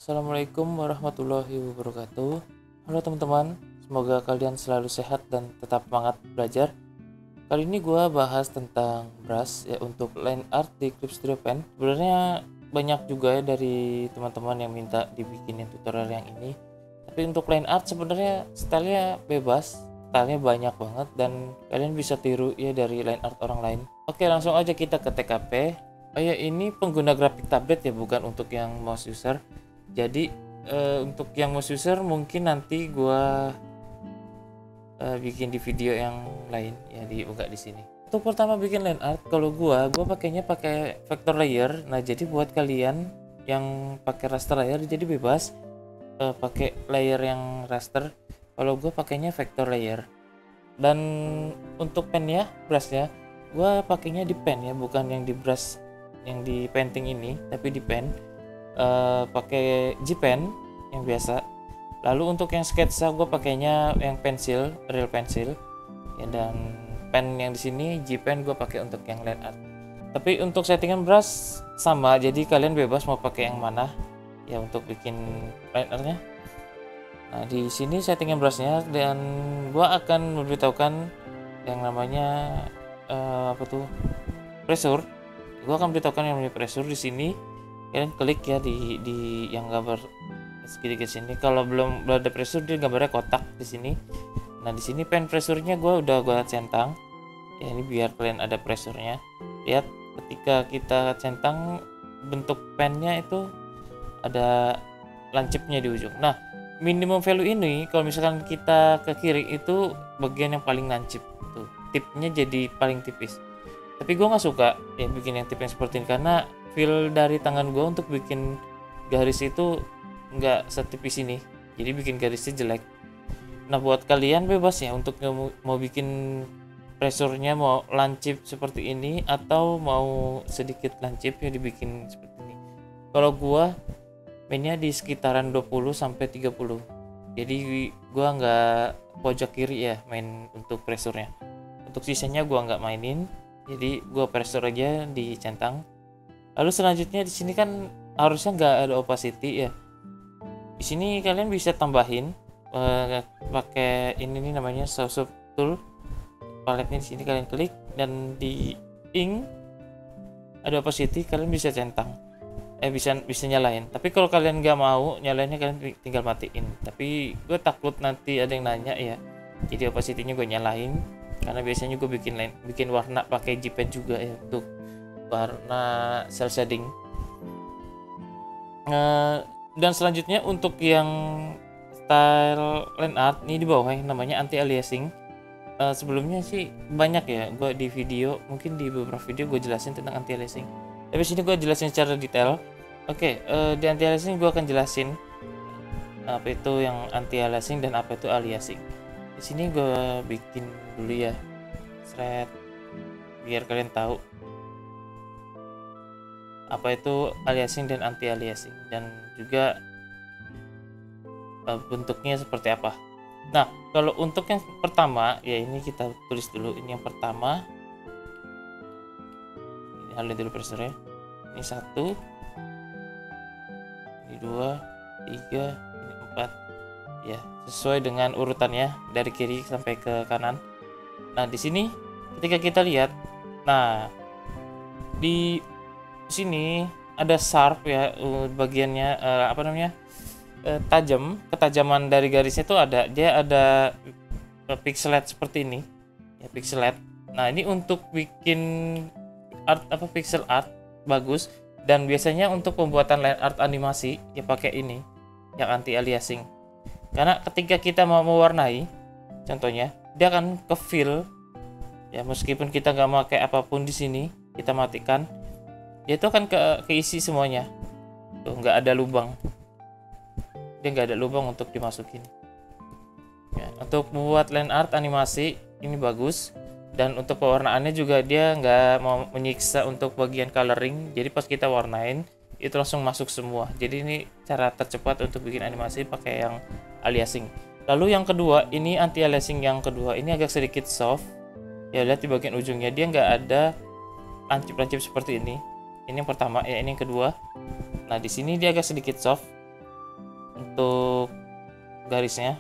Assalamualaikum warahmatullahi wabarakatuh. Halo teman-teman, semoga kalian selalu sehat dan tetap semangat belajar. Kali ini gue bahas tentang brush ya untuk line art di Clip Studio Pen. Sebenarnya banyak juga ya dari teman-teman yang minta dibikinin tutorial yang ini. Tapi untuk line art sebenarnya stylenya bebas, stylenya banyak banget dan kalian bisa tiru ya dari line art orang lain. Oke, langsung aja kita ke TKP. Oh ya, ini pengguna grafik tablet ya, bukan untuk yang mouse user. Jadi untuk yang mouse user mungkin nanti gua bikin di video yang lain ya, dibuka di sini. Untuk pertama bikin line art, kalau gua pakainya pakai vector layer. Nah, jadi buat kalian yang pakai raster layer jadi bebas pakai layer yang raster. Kalau gua pakainya vector layer. Dan untuk pennya, brushnya gua pakainya di pen ya, bukan yang di brush yang di painting ini, tapi di pen. Pakai G pen yang biasa. Lalu untuk yang sketsa gue pakainya yang pensil, real pensil ya, dan pen yang di sini G pen gue pakai untuk yang line art. Tapi untuk settingan brush sama, jadi kalian bebas mau pakai yang mana ya untuk bikin line artnya. Nah, di sini settingan brushnya, dan gue akan memberitahukan yang namanya pressure. Gue akan beritahukan yang namanya pressure di sini. Kalian klik ya di yang gambar sedikit sini. Kalau belum ada pressure, dia gambarnya kotak di sini. Nah, di sini pen pressure-nya gue centang ya, ini biar kalian ada pressure-nya. Lihat ketika kita centang, bentuk pennya itu ada lancipnya di ujung. Nah, minimum value ini kalau misalkan kita ke kiri itu bagian yang paling lancip tuh, tipnya jadi paling tipis. Tapi gue nggak suka ya bikin yang tip yang seperti ini, karena feel dari tangan gue untuk bikin garis itu nggak setipis ini, jadi bikin garisnya jelek. Nah, buat kalian bebas ya untuk mau bikin pressure-nya mau lancip seperti ini atau mau sedikit lancip ya dibikin seperti ini. Kalau gue mainnya di sekitaran 20 sampai 30, jadi gue nggak pojok kiri ya main untuk pressure-nya. Untuk sisanya gue nggak mainin, jadi gue pressure aja di centang. Lalu selanjutnya di sini kan harusnya nggak ada opacity ya. Di sini kalian bisa tambahin pakai ini nih, namanya Sauce Tool. Paletnya di sini kalian klik, dan di ink ada opacity, kalian bisa centang. Bisa nyalain. Tapi kalau kalian nggak mau nyalainnya, kalian tinggal matiin. Tapi gue takut nanti ada yang nanya ya. Jadi opacity-nya gue nyalain, karena biasanya gue bikin warna pakai G pen juga ya untuk warna cel shading. Dan selanjutnya untuk yang style line art ini di bawah yang namanya anti aliasing. Sebelumnya sih banyak ya gue di video, mungkin di beberapa video gue jelasin tentang anti aliasing, tapi sini gue jelasin secara detail. Oke, di anti aliasing gue akan jelasin apa itu yang anti aliasing dan apa itu aliasing. Di sini gue bikin dulu ya thread biar kalian tahu apa itu aliasing dan anti aliasing, dan juga bentuknya seperti apa. Nah, kalau untuk yang pertama ya, ini kita tulis dulu. Ini yang pertama, ini alih dulu pressure-nya. Ini 1, ini 2, 3, ini 4 ya, sesuai dengan urutannya dari kiri sampai ke kanan. Nah, di sini ketika kita lihat, nah di sini ada sharp ya, bagiannya ketajaman dari garisnya itu ada, dia ada pixelate seperti ini ya, pixelate. Nah, ini untuk bikin art pixel art bagus, dan biasanya untuk pembuatan line art animasi ya pakai ini yang anti aliasing, karena ketika kita mau mewarnai, contohnya dia akan ke fill ya, meskipun kita nggak pakai apapun di sini, kita matikan, dia itu akan keisi semuanya tuh, nggak ada lubang, dia nggak ada lubang untuk dimasukin ya. Untuk membuat line art animasi ini bagus, dan untuk pewarnaannya juga dia nggak mau menyiksa untuk bagian coloring, jadi pas kita warnain itu langsung masuk semua. Jadi ini cara tercepat untuk bikin animasi pakai yang aliasing. Lalu yang kedua, ini anti aliasing yang kedua, ini agak sedikit soft ya, lihat di bagian ujungnya dia nggak ada lancip-lancip seperti ini. Ini yang pertama ya, ini yang kedua. Nah, di sini dia agak sedikit soft. untuk garisnya.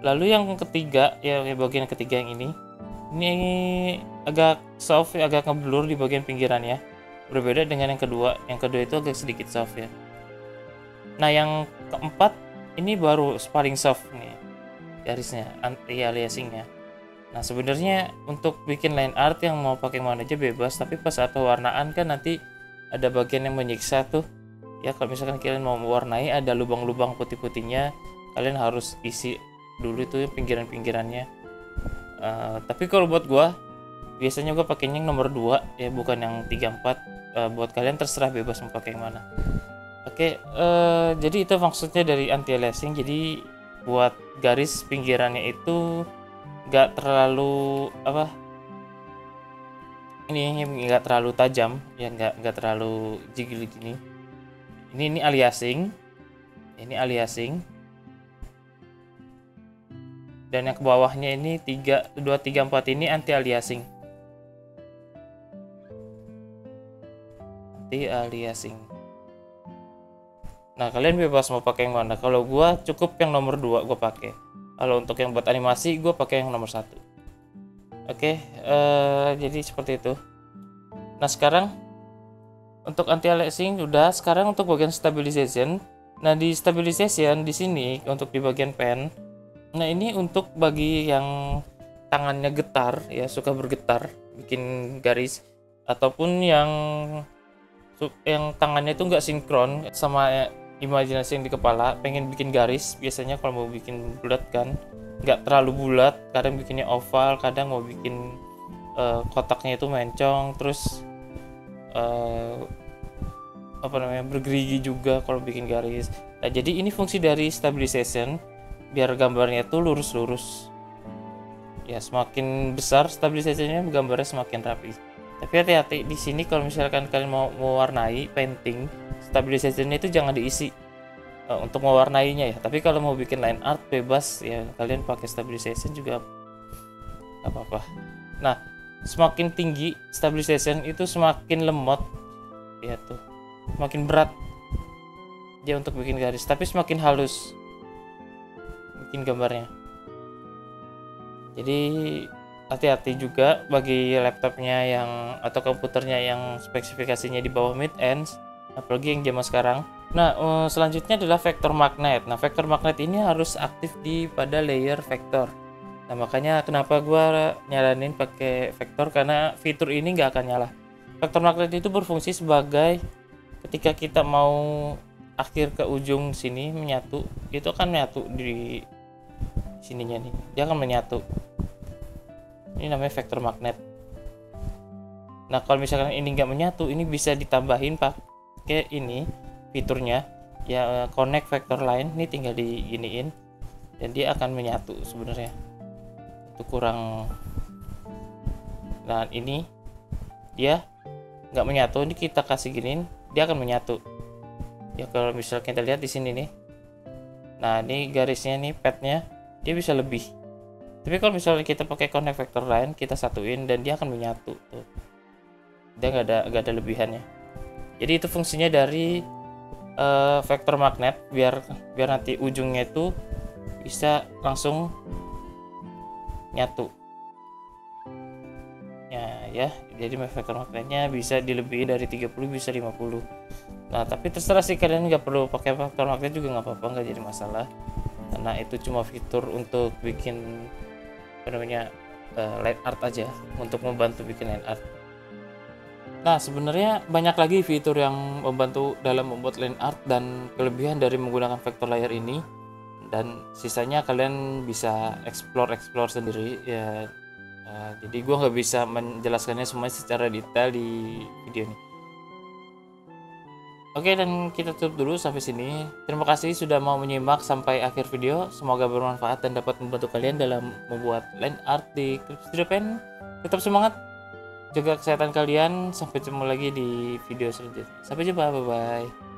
Lalu yang ketiga, ya bagian ketiga yang ini agak soft, agak ngeblur di bagian pinggirannya. Berbeda dengan yang kedua. Yang kedua itu agak sedikit soft ya. Nah, yang keempat ini baru paling soft nih garisnya, anti-aliasingnya. Nah, sebenarnya untuk bikin line art yang mau pakai mana aja bebas, tapi pas saat pewarnaan kan nanti ada bagian yang menyiksa tuh. Ya, kalau misalkan kalian mau mewarnai ada lubang-lubang putih-putihnya, kalian harus isi dulu itu pinggiran-pinggirannya. Tapi kalau buat gua biasanya gua pakainya yang nomor 2 ya, bukan yang 3 4. Buat kalian terserah bebas mau pakai yang mana. Oke, jadi itu maksudnya dari anti aliasing. Jadi buat garis pinggirannya itu nggak terlalu ini nggak terlalu tajam ya, nggak terlalu jigil gini. Ini aliasing, dan yang ke bawahnya ini 3 2 3 4 ini anti aliasing. Nah, kalian bebas mau pakai yang mana. Kalau gua cukup yang nomor 2 gua pakai. Kalau untuk yang buat animasi gua pakai yang nomor 1. Oke, jadi seperti itu. Nah, sekarang untuk anti aliasing udah. Sekarang untuk bagian stabilization. Nah, di stabilization di sini untuk di bagian pen. Nah, ini untuk bagi yang tangannya getar ya, suka bergetar bikin garis, ataupun yang tangannya itu nggak sinkron sama imajinasi yang di kepala, pengen bikin garis. Biasanya kalau mau bikin bulat kan nggak terlalu bulat, kadang bikinnya oval, kadang mau bikin kotaknya itu mencong, terus bergerigi juga kalau bikin garis. Nah, jadi ini fungsi dari stabilization biar gambarnya tuh lurus-lurus ya. Semakin besar stabilizationnya, gambarnya semakin rapi. Tapi hati-hati di sini kalau misalkan kalian mau mewarnai painting, stabilizationnya itu jangan diisi untuk mewarnainya ya. Tapi kalau mau bikin line art bebas ya, kalian pakai stabilization juga nggak apa-apa. Nah, semakin tinggi stabilization itu semakin lemot ya, tuh semakin berat dia untuk bikin garis, tapi semakin halus bikin gambarnya. Jadi hati-hati juga bagi laptopnya yang atau komputernya yang spesifikasinya di bawah mid end, apalagi yang zaman sekarang. Nah, selanjutnya adalah vektor magnet. Nah, vektor magnet ini harus aktif pada layer vektor. Nah, makanya kenapa gua nyaranin pakai vektor, karena fitur ini nggak akan nyala. Vektor magnet itu berfungsi sebagai ketika kita mau akhir ke ujung sini menyatu, itu akan menyatu di sininya nih, dia akan menyatu. Ini namanya vektor magnet. Nah, kalau misalkan ini nggak menyatu, ini bisa ditambahin pakai ini fiturnya ya, connect vector line. Ini tinggal diginiin dan dia akan menyatu sebenarnya. Itu kurang. Nah, ini dia nggak menyatu, ini kita kasih giniin, dia akan menyatu. Ya, kalau misalnya kita lihat di sini nih. Nah, ini garisnya nih, padnya dia bisa lebih. Tapi kalau misalnya kita pakai connect vector line, kita satuin dan dia akan menyatu tuh. Dia nggak ada lebihannya. Jadi itu fungsinya dari vektor magnet, biar nanti ujungnya itu bisa langsung nyatu. Ya, jadi vektor magnetnya bisa dilebihi dari 30, bisa 50. Nah, tapi terserah sih, kalian nggak perlu pakai vektor magnet juga nggak apa-apa, nggak jadi masalah. Karena itu cuma fitur untuk bikin line art aja, untuk membantu bikin line art. Nah, sebenarnya banyak lagi fitur yang membantu dalam membuat line art dan kelebihan dari menggunakan vector layer ini, dan sisanya kalian bisa explore sendiri ya. Jadi gue nggak bisa menjelaskannya semuanya secara detail di video ini. Oke, dan kita tutup dulu sampai sini. Terima kasih sudah mau menyimak sampai akhir video. Semoga bermanfaat dan dapat membantu kalian dalam membuat line art di Clip Studio Pen. Tetap semangat, jaga kesehatan kalian. Sampai ketemu lagi di video selanjutnya. Sampai jumpa, bye bye.